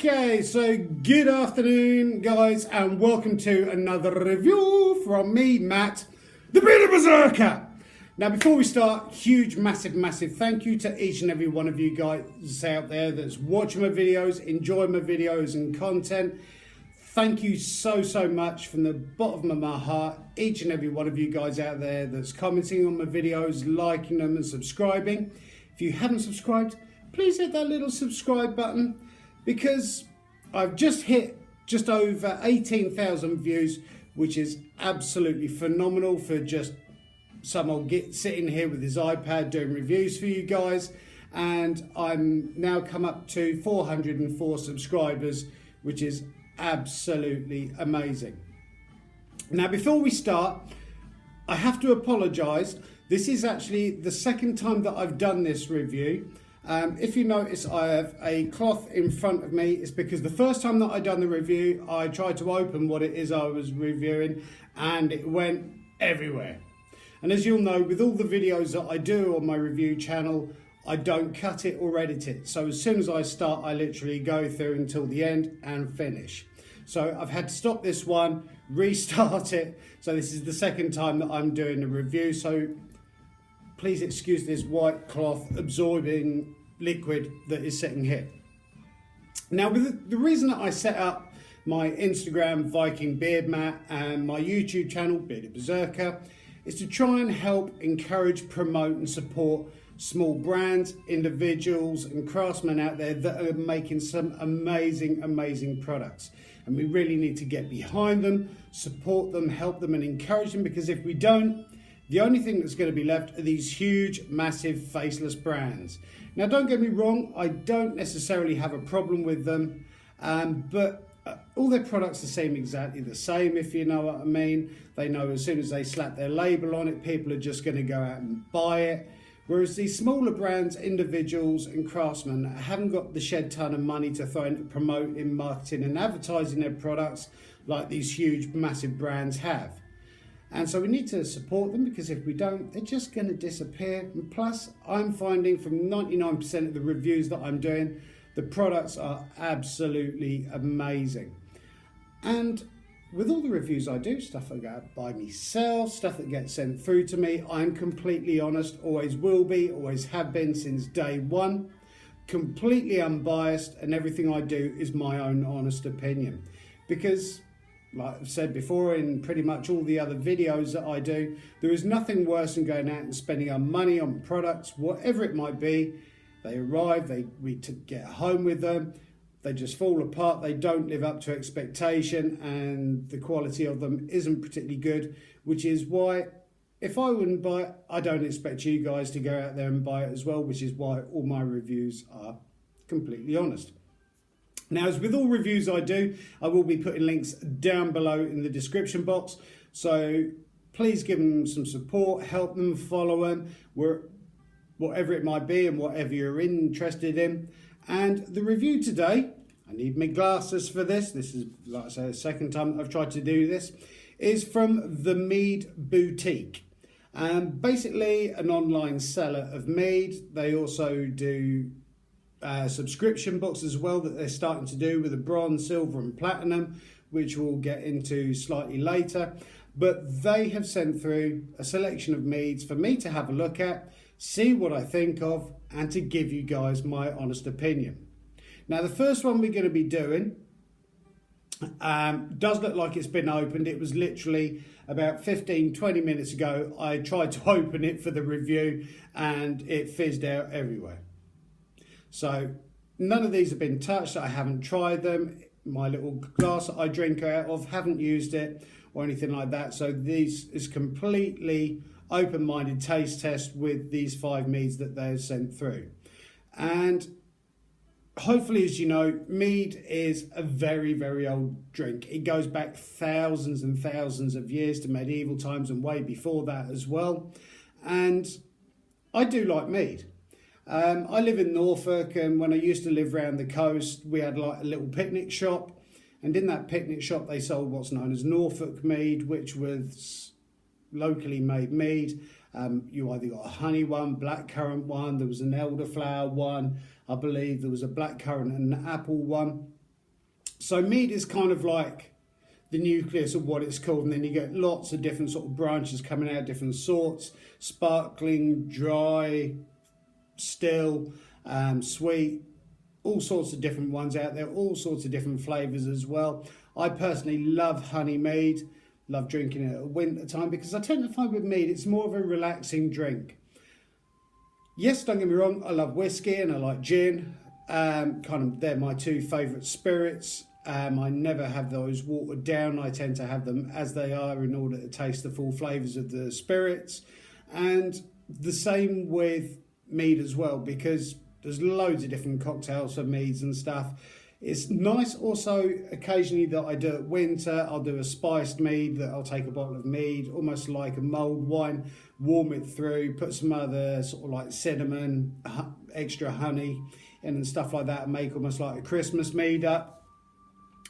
Okay, so good afternoon, guys, and welcome to another review from me, Matt, the Bearded Berserker. Now, before we start, huge, massive thank you to each and every one of you guys out there that's watching my videos, enjoying my videos and content. Thank you so much from the bottom of my heart, each and every one of you guys out there that's commenting on my videos, liking them and subscribing. If you haven't subscribed, please hit that little subscribe button, because I've just hit just over 18,000 views, which is absolutely phenomenal for just some old git sitting here with his iPad doing reviews for you guys. And I'm now come up to 404 subscribers, which is absolutely amazing. Now, before we start, I have to apologise. This is actually the second time that I've done this review. If you notice, I have a cloth in front of me. It's because the first time that I done the review, I tried to open what it is I was reviewing and it went everywhere. And as you'll know, with all the videos that I do on my review channel, I don't cut it or edit it. So as soon as I start, I literally go through until the end and finish. So I've had to stop this one, restart it. So this is the second time that I'm doing the review. So please excuse this white cloth absorbing liquid that is sitting here. Now, with the reason that I set up my Instagram Viking Beard Mat and my YouTube channel Bearded Berserker is to try and help encourage, promote and support small brands, individuals and craftsmen out there that are making some amazing products. And we really need to get behind them, support them, help them and encourage them, because if we don't, the only thing that's going to be left are these huge, massive, faceless brands. Now, don't get me wrong, I don't necessarily have a problem with them, but all their products seem exactly the same, if you know what I mean. They know as soon as they slap their label on it, people are just going to go out and buy it. Whereas these smaller brands, individuals and craftsmen haven't got the shed ton of money to throw into promoting, marketing and advertising their products like these huge, massive brands have. And so we need to support them, because if we don't, they're just going to disappear. And plus, I'm finding from 99% of the reviews that I'm doing, the products are absolutely amazing. And with all the reviews I do, stuff I go by myself, stuff that gets sent through to me, I'm completely honest, always will be, always have been since day one. Completely unbiased, and everything I do is my own honest opinion. Because, like I've said before in pretty much all the other videos that I do, there is nothing worse than going out and spending our money on products, whatever it might be. They arrive, we get home with them, they just fall apart, they don't live up to expectation, and the quality of them isn't particularly good, which is why if I wouldn't buy it, I don't expect you guys to go out there and buy it as well, which is why all my reviews are completely honest. Now, as with all reviews I do, I will be putting links down below in the description box. So please give them some support, help them, follow them, whatever it might be and whatever you're interested in. And the review today, I need my glasses for this. This is, like I say, the second time I've tried to do this, is from the Mead Boutique. Basically an online seller of mead. They also do subscription box as well that they're starting to do with the bronze, silver and platinum, which we'll get into slightly later. But they have sent through a selection of meads for me to have a look at, see what I think of, and to give you guys my honest opinion. Now, the first one we're going to be doing does look like it's been opened. It was literally about 15-20 minutes ago. I tried to open it for the review and it fizzed out everywhere. So none of these have been touched. I haven't tried them. My little glass that I drink out of, haven't used it or anything like that. So this is completely open-minded taste test with these 5 meads that they've sent through. And hopefully, as you know, mead is a very old drink. It goes back thousands and thousands of years to medieval times and way before that as well. And I do like mead. I live in Norfolk, and when I used to live around the coast, we had like a little picnic shop, and in that picnic shop they sold what's known as Norfolk mead, which was locally made mead. You either got a honey one, blackcurrant one, there was an elderflower one, I believe there was a blackcurrant and an apple one. So mead is kind of like the nucleus of what it's called, and then you get lots of different sort of branches coming out, different sorts: sparkling, dry, still, sweet, all sorts of different ones out there, all sorts of different flavours as well. I personally love honey mead, love drinking it at winter time, because I tend to find with mead it's more of a relaxing drink. Yes, don't get me wrong, I love whiskey and I like gin. They're my two favourite spirits. I never have those watered down. I tend to have them as they are in order to taste the full flavours of the spirits. And the same with mead as well, because there's loads of different cocktails for meads and stuff. It's nice also occasionally that I do it winter. I'll do a spiced mead, that I'll take a bottle of mead, almost like a mulled wine, warm it through, put some other sort of like cinnamon, extra honey in and stuff like that, and make almost like a Christmas mead up.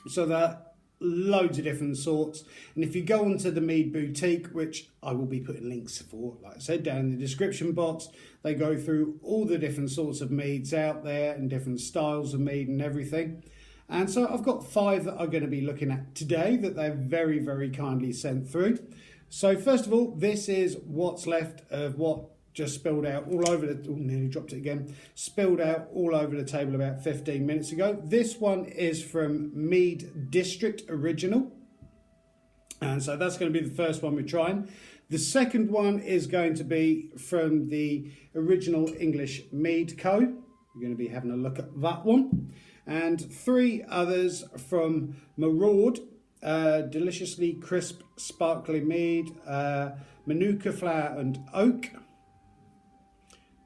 So that loads of different sorts. And if you go onto the Mead Boutique, which I will be putting links for, like I said, down in the description box, they go through all the different sorts of meads out there and different styles of mead and everything. And so I've got 5 that I'm going to be looking at today that they've very, very kindly sent through. So first of all, this is what's left of what just spilled out all over the, nearly dropped it again, spilled out all over the table about 15 minutes ago. This one is from Mead District Original. And so that's going to be the first one we're trying. The second one is going to be from the Original English Mead Co. We're going to be having a look at that one. And 3 others from Maraud, deliciously crisp, sparkling mead, Manuka flower and oak.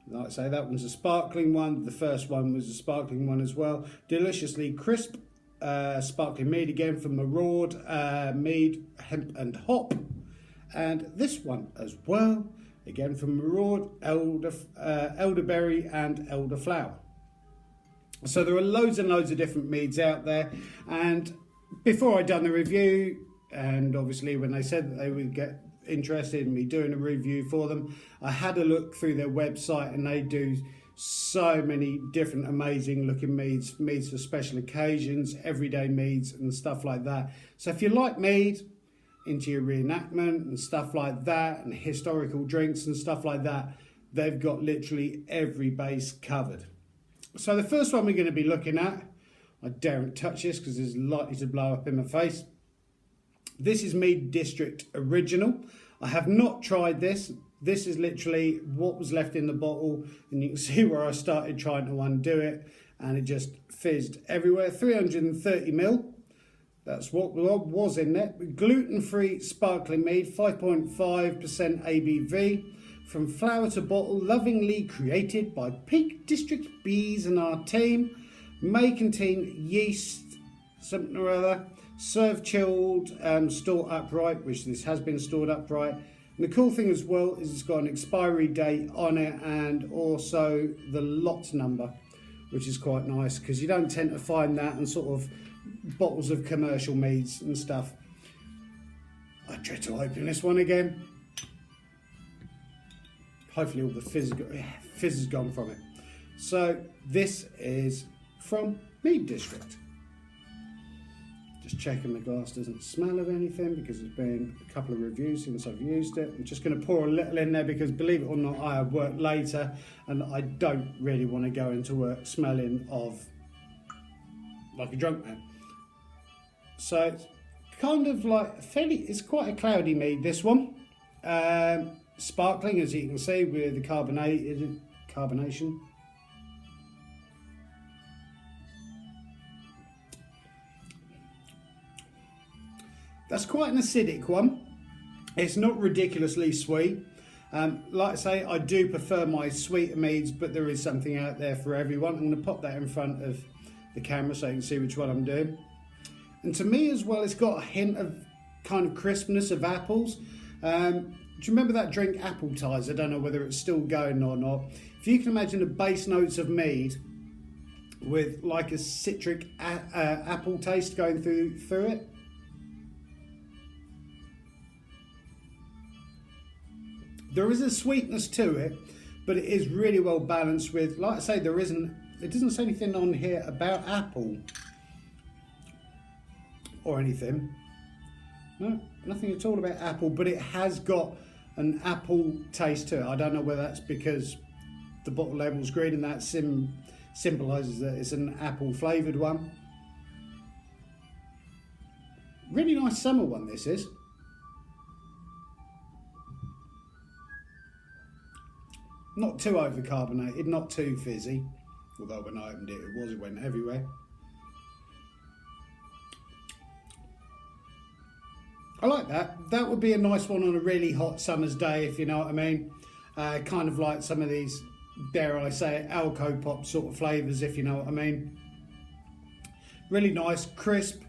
Like I say, that one's a sparkling one. The first one was a sparkling one as well. Deliciously crisp, sparkling mead again from Maraud, mead, hemp and hop. And this one as well, again from Maraud, elderberry and elderflower. So there are loads and loads of different meads out there. And before I'd done the review, and obviously when they said that they would get interested in me doing a review for them, I had a look through their website, and they do so many different amazing looking meads for special occasions, everyday meads and stuff like that. So if you like mead, into your reenactment and stuff like that, and historical drinks and stuff like that, they've got literally every base covered. So the first one we're going to be looking at, I daren't touch this because it's likely to blow up in my face. This is Mead District Original. I have not tried this. This is literally what was left in the bottle, and you can see where I started trying to undo it, and it just fizzed everywhere. 330ml. That's what was in there. Gluten-free sparkling mead, 5.5% ABV. From flower to bottle, lovingly created by Peak District bees and our team. May contain yeast, something or other. Serve chilled, store upright, which this has been stored upright. And the cool thing as well is it's got an expiry date on it, and also the lot number, which is quite nice because you don't tend to find that in sort of bottles of commercial meads and stuff. I dread to open this one again. Hopefully all the fizz has gone from it. So this is from Mead District. Just checking the glass doesn't smell of anything, because there's been a couple of reviews since I've used it. I'm just going to pour a little in there because, believe it or not, I have work later and I don't really want to go into work smelling of like a drunk man. So it's kind of like it's quite a cloudy mead, this one. Sparkling, as you can see, with the carbonation. That's quite an acidic one. It's not ridiculously sweet. Like I say, I do prefer my sweeter meads, but there is something out there for everyone. I'm going to pop that in front of the camera so you can see which one I'm doing. And to me as well, it's got a hint of kind of crispness of apples. Do you remember that drink Apple Ties? I don't know whether it's still going or not. If you can imagine the base notes of mead with like a citric apple taste going through it. There is a sweetness to it, but it is really well balanced with, like I say, it doesn't say anything on here about apple. or anything. No, nothing at all about apple, but it has got an apple taste to it. I don't know whether that's because the bottle label's green and that symbolises that it's an apple flavoured one. Really nice summer one this is. Not too overcarbonated, not too fizzy. Although when I opened it, it went everywhere. I like that. That would be a nice one on a really hot summer's day, if you know what I mean. Kind of like some of these, dare I say it, Alco Pop sort of flavours, if you know what I mean. Really nice, crisp,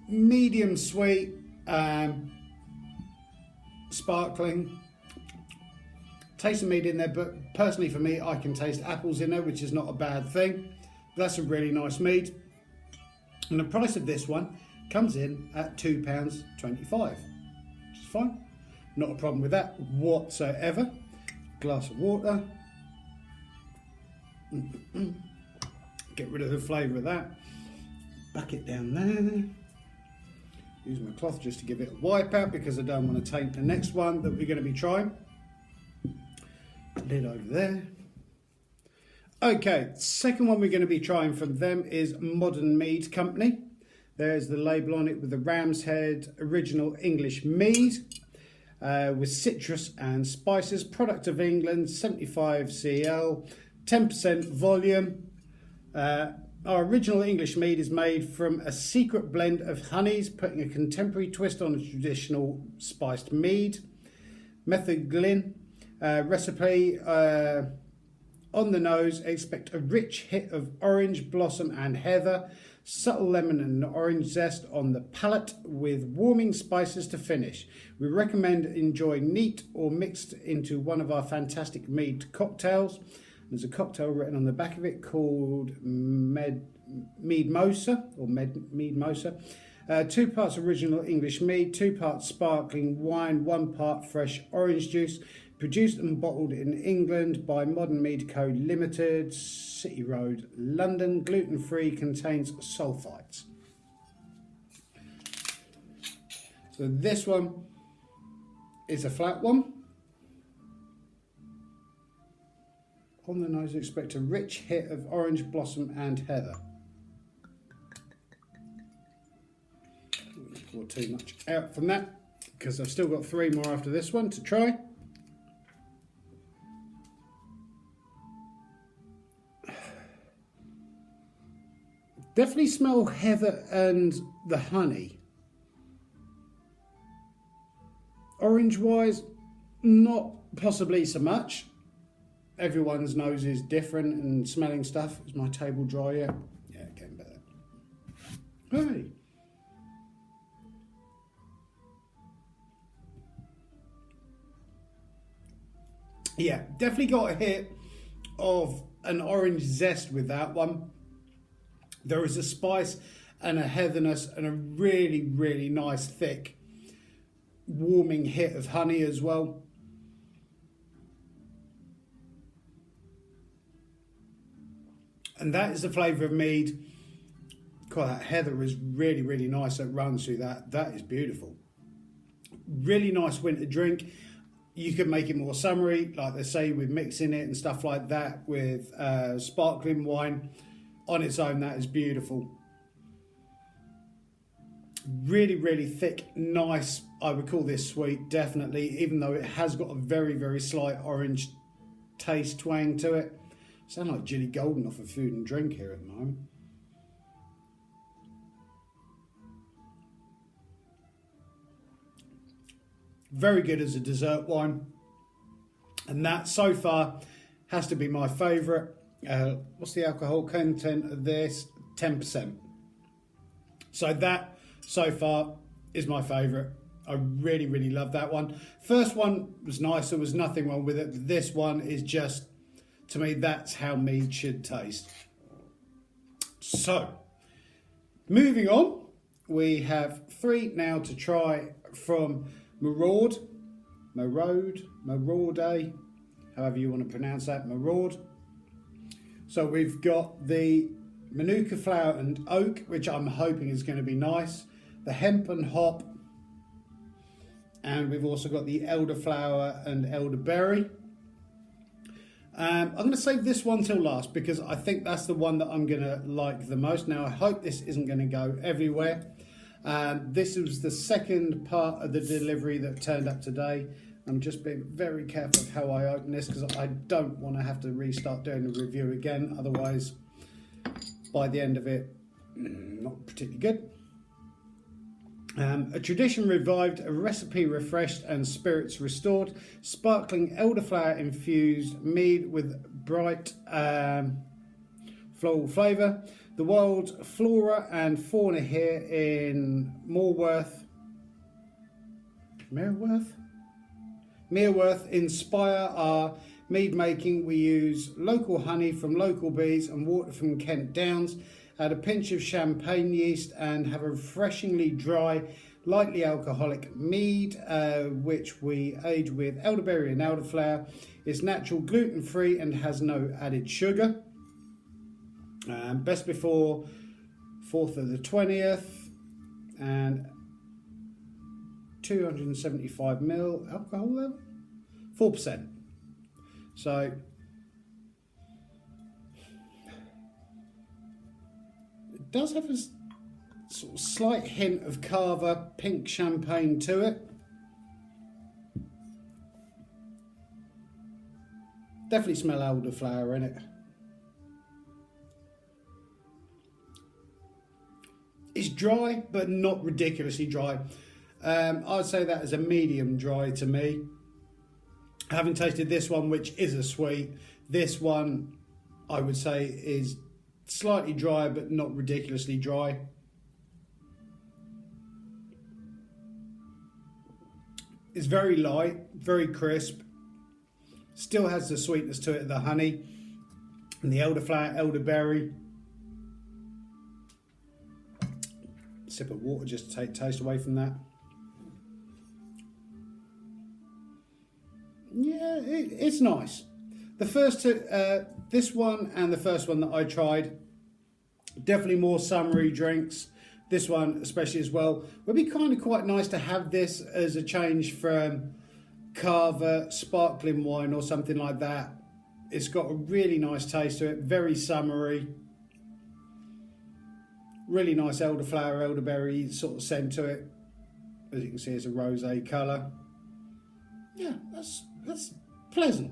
medium sweet, sparkling. Taste of mead in there, but personally for me, I can taste apples in there, which is not a bad thing. That's a really nice mead. And the price of this one comes in at £2.25, which is fine. Not a problem with that whatsoever. Glass of water. Get rid of the flavour of that. Back it down there. Use my cloth just to give it a wipe out because I don't want to taint the next one that we're going to be trying. Lid over there. Okay, second one we're going to be trying from them is Modern Mead Company. There's the label on it with the Ram's Head Original English Mead with citrus and spices. Product of England, 75 cl, 10% volume. Our original English mead is made from a secret blend of honeys, putting a contemporary twist on a traditional spiced mead. Method Glyn. Recipe on the nose, expect a rich hit of orange blossom and heather, subtle lemon and orange zest on the palate with warming spices to finish. We recommend enjoying neat or mixed into one of our fantastic mead cocktails. There's a cocktail written on the back of it called Mead Mosa or Mead Mosa. 2 parts original English mead, 2 parts sparkling wine, 1 part fresh orange juice. Produced and bottled in England by Modern Mead Co. Limited, City Road, London. Gluten-free, contains sulfites. So this one is a flat one. On the nose, expect a rich hit of orange blossom and heather. Don't pour too much out from that because I've still got 3 more after this one to try. Definitely smell heather and the honey. Orange-wise, not possibly so much. Everyone's nose is different and smelling stuff. Is my table dry yet? Yeah, getting better. Hey. Yeah, definitely got a hit of an orange zest with that one. There is a spice and a heatherness and a really, really nice, thick, warming hit of honey as well. And that is the flavour of mead. God, that heather is really, really nice. It runs through that. That is beautiful. Really nice winter drink. You could make it more summery, like they say, with mixing it and stuff like that with sparkling wine. On its own, that is beautiful. Really, really thick, nice. I would call this sweet, definitely, even though it has got a very, very slight orange taste twang to it. Sound like Jilly Golden off of Food and Drink here at the moment. Very good as a dessert wine. And that, so far, has to be my favourite. What's the alcohol content of this? 10%. So that, so far, is my favourite. I really, really love that one. First one was nice. There was nothing wrong with it. This one is just, to me, that's how mead should taste. So, moving on, we have 3 now to try from Maraud, however you want to pronounce that, Maraud. So we've got the Manuka Flower and Oak, which I'm hoping is going to be nice. the hemp and hop, and we've also got the elderflower and elderberry. I'm going to save this one till last because I think that's the one that I'm going to like the most. Now, I hope this isn't going to go everywhere. This was the second part of the delivery that turned up today. I'm just being very careful of how I open this because I don't want to have to restart doing the review again. Otherwise, by the end of it, not particularly good. A tradition revived, a recipe refreshed, and spirits restored. Sparkling elderflower infused mead with bright floral flavour. The wild flora and fauna here in Mereworth inspire our mead making. We use local honey from local bees and water from Kent Downs. Add a pinch of champagne yeast and have a refreshingly dry, lightly alcoholic mead, which we age with elderberry and elderflower. It's natural, gluten-free, and has no added sugar. Best before 4th of the 20th, and 275 ml alcohol level, 4%. So it does have a sort of slight hint of Carver pink champagne to it. Definitely smell elderflower in it. It's dry, but not ridiculously dry. I'd say that is a medium dry to me. Having tasted this one, which is a sweet, this one I would say is slightly dry, but not ridiculously dry. It's very light, very crisp. Still has the sweetness to it, the honey and the elderflower, elderberry. Sip of water just to take taste away from that. Yeah, it's nice. The first two, this one and the first one that I tried, definitely more summery drinks. This one especially as well. Would be kind of quite nice to have this as a change from Carver sparkling wine or something like that. It's got a really nice taste to it, very summery. Really nice elderflower, elderberry sort of scent to it. As you can see, it's a rosé colour. Yeah, that's pleasant.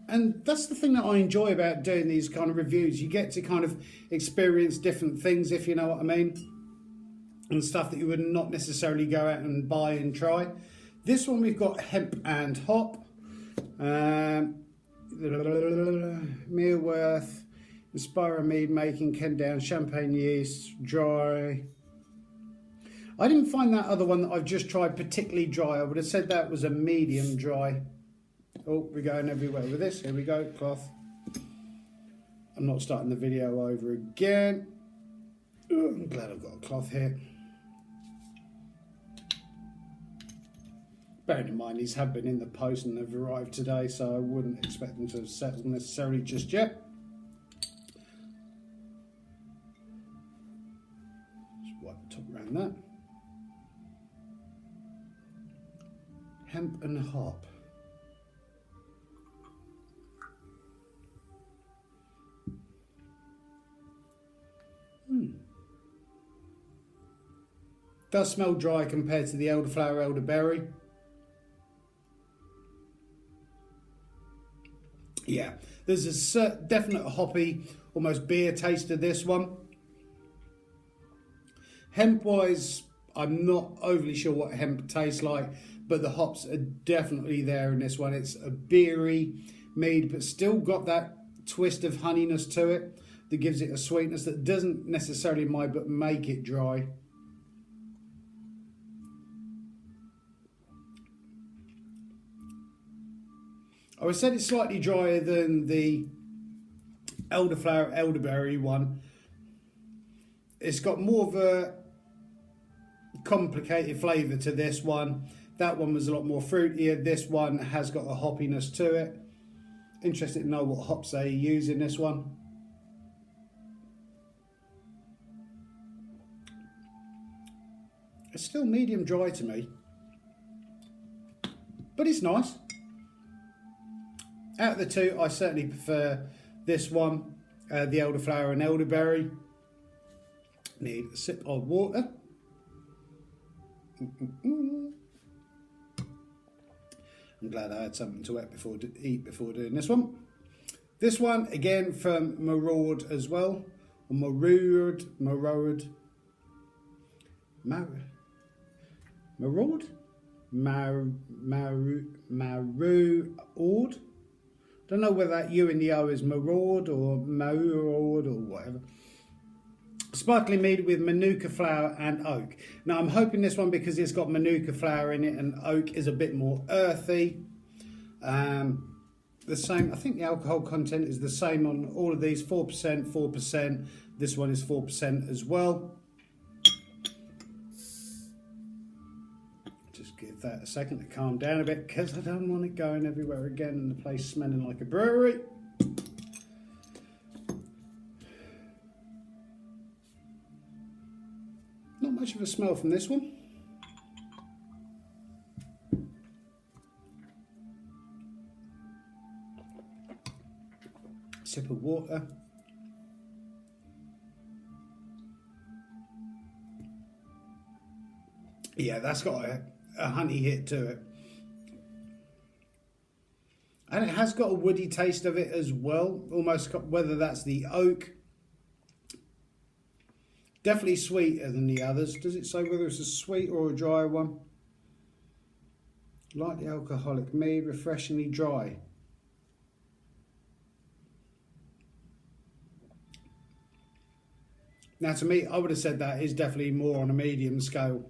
And that's the thing that I enjoy about doing these kind of reviews. You get to kind of experience different things, if you know what I mean. And stuff that you would not necessarily go out and buy and try. This one we've got hemp and hop. Mereworth. Inspire mead making, Kent Downs, champagne yeast, dry. I didn't find that other one that I've just tried particularly dry. I would have said that was a medium dry. Oh, we're going everywhere with this. Here we go, cloth. I'm not starting the video over again. Oh, I'm glad I've got a cloth here. Bearing in mind these have been in the post and they've arrived today, so I wouldn't expect them to have settled necessarily just yet. Top around that. Hemp and hop. Does smell dry compared to the elderflower, elderberry. Yeah, there's a definite hoppy, almost beer taste to this one. Hemp wise, I'm not overly sure what hemp tastes like, but the hops are definitely there in this one. It's a beery mead, but still got that twist of honeyness to it that gives it a sweetness that doesn't necessarily make it dry. I would say it's slightly drier than the elderflower, elderberry one. It's got more of a complicated flavour to this one. That one was a lot more fruitier. This one has got a hoppiness to it. Interested to know what hops they use in this one. It's still medium dry to me, but it's nice. Out of the two, I certainly prefer this one, the elderflower and elderberry. Need a sip of water. I'm glad I had something to eat before doing this one. This one, again, from Maraud as well. Or Maraud. Maraud. Don't know whether that U in the O is Maraud or Maraud or whatever. Sparkling mead with manuka flower and oak. Now I'm hoping this one, because it's got manuka flower in it and oak, is a bit more earthy. The same, I think the alcohol content is the same on all of these, 4%, 4%. This one is 4% as well. Just give that a second to calm down a bit, because I don't want it going everywhere again and the place smelling like a brewery. Not much of a smell from this one. Sip of water. Yeah, that's got a honey hit to it. And it has got a woody taste of it as well. Almost got, whether that's the oak. Definitely sweeter than the others. Does it say whether it's a sweet or a dry one? Lightly alcoholic mead, refreshingly dry. Now to me, I would have said that is definitely more on a medium scale.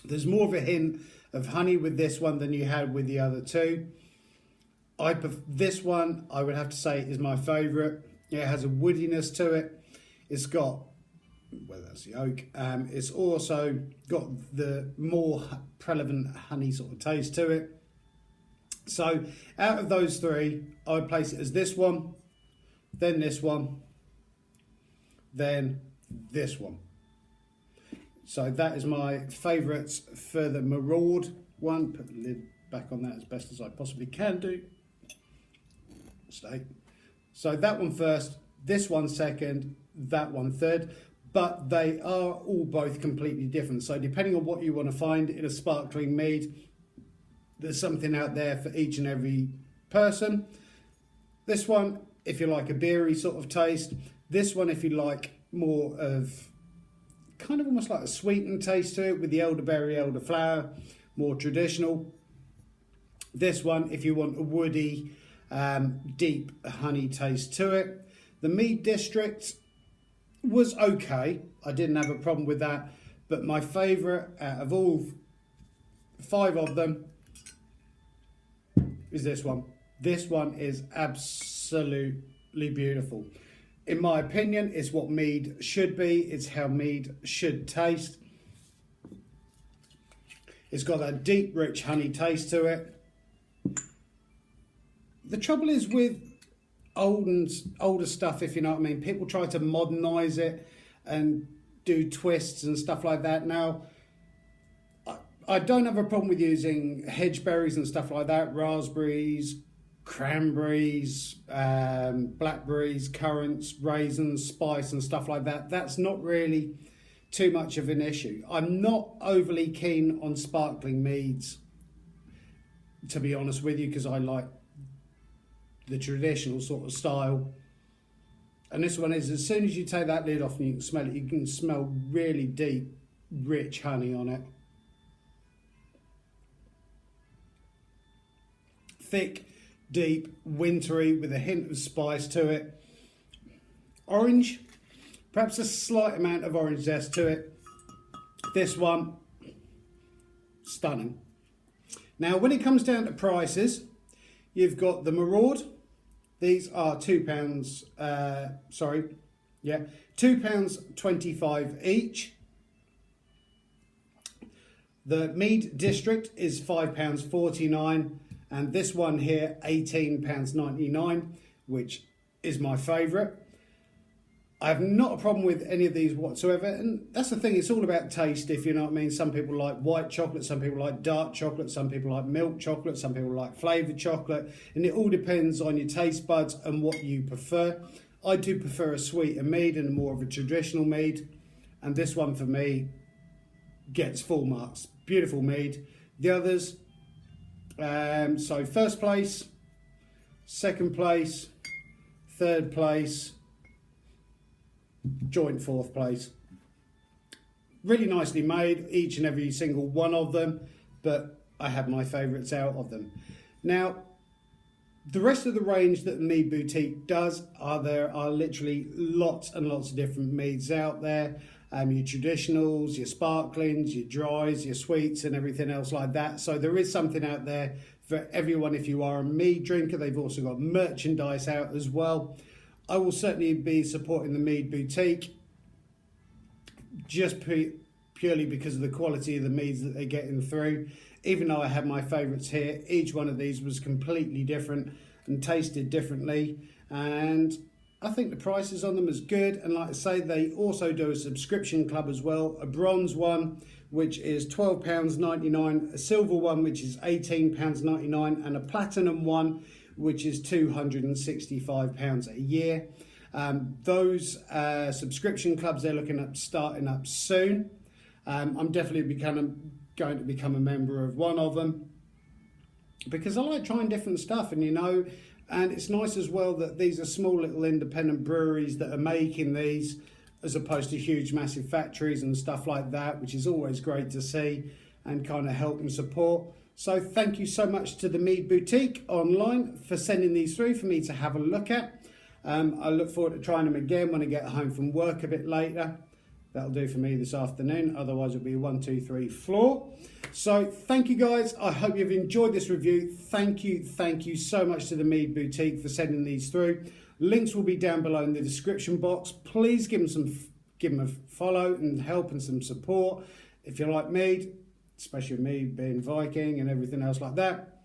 There's more of a hint of honey with this one than you had with the other two. This one, I would have to say, is my favourite. It has a woodiness to it. It's got, well, that's the oak. It's also got the more prevalent honey sort of taste to it. So out of those three, I would place it as this one, then this one, then this one. So that is my favourites for the Maraud one. Put the lid back on that as best as I possibly can do. Stay. So that one first, this one second, that one third. But they are all both completely different. So depending on what you want to find in a sparkling mead, there's something out there for each and every person. This one, if you like a beery sort of taste. This one, if you like more of kind of almost like a sweetened taste to it with the elderberry, elderflower, more traditional. This one, if you want a woody, deep honey taste to it. The Mead District was okay. I didn't have a problem with that. But my favourite out of all 5 of them is this one. This one is absolutely beautiful. In my opinion, it's what mead should be. It's how mead should taste. It's got that deep, rich honey taste to it. The trouble is with older stuff, if you know what I mean, people try to modernise it and do twists and stuff like that. Now, I don't have a problem with using hedge berries and stuff like that, raspberries, cranberries, blackberries, currants, raisins, spice and stuff like that. That's not really too much of an issue. I'm not overly keen on sparkling meads, to be honest with you, because I like the traditional sort of style. And this one is, as soon as you take that lid off and you can smell it, you can smell really deep, rich honey on it. Thick, deep, wintry, with a hint of spice to it. Orange, perhaps a slight amount of orange zest to it. This one, stunning. Now, when it comes down to prices, you've got the Maraud. These are £2.25 each. The Mead District is £5.49. And this one here, £18.99, which is my favourite. I have not a problem with any of these whatsoever, and that's the thing, it's all about taste, if you know what I mean. Some people like white chocolate, some people like dark chocolate, some people like milk chocolate, some people like flavoured chocolate, and it all depends on your taste buds and what you prefer. I do prefer a sweeter mead and more of a traditional mead, and this one for me gets full marks. Beautiful mead. The others, so first place, second place, third place, joint fourth place. Really nicely made, each and every single one of them, but I have my favourites out of them. Now, the rest of the range that the Mead Boutique does there are literally lots and lots of different meads out there. Your traditionals, your sparklings, your dries, your sweets and everything else like that. So there is something out there for everyone if you are a mead drinker. They've also got merchandise out as well. I will certainly be supporting the Mead Boutique just purely because of the quality of the meads that they're getting through. Even though I have my favourites here, each one of these was completely different and tasted differently. And I think the prices on them is good. And like I say, they also do a subscription club as well. A bronze one, which is £12.99. A silver one, which is £18.99. And a platinum one, which is £265 a year. Those subscription clubs, they're looking at starting up soon. I'm definitely going to become a member of one of them because I like trying different stuff, and and it's nice as well that these are small little independent breweries that are making these as opposed to huge massive factories and stuff like that, which is always great to see and kind of help and support. So thank you so much to the Mead Boutique online for sending these through for me to have a look at. I look forward to trying them again when I get home from work a bit later. That'll do for me this afternoon. Otherwise, it'll be 1, 2, 3 floor. So thank you guys. I hope you've enjoyed this review. Thank you so much to the Mead Boutique for sending these through. Links will be down below in the description box. Please give them a follow and help and some support. If you like mead, especially me being Viking and everything else like that,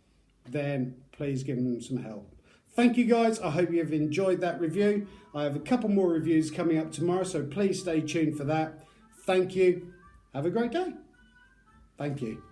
then please give them some help. Thank you guys. I hope you've enjoyed that review. I have a couple more reviews coming up tomorrow, so please stay tuned for that. Thank you. Have a great day. Thank you.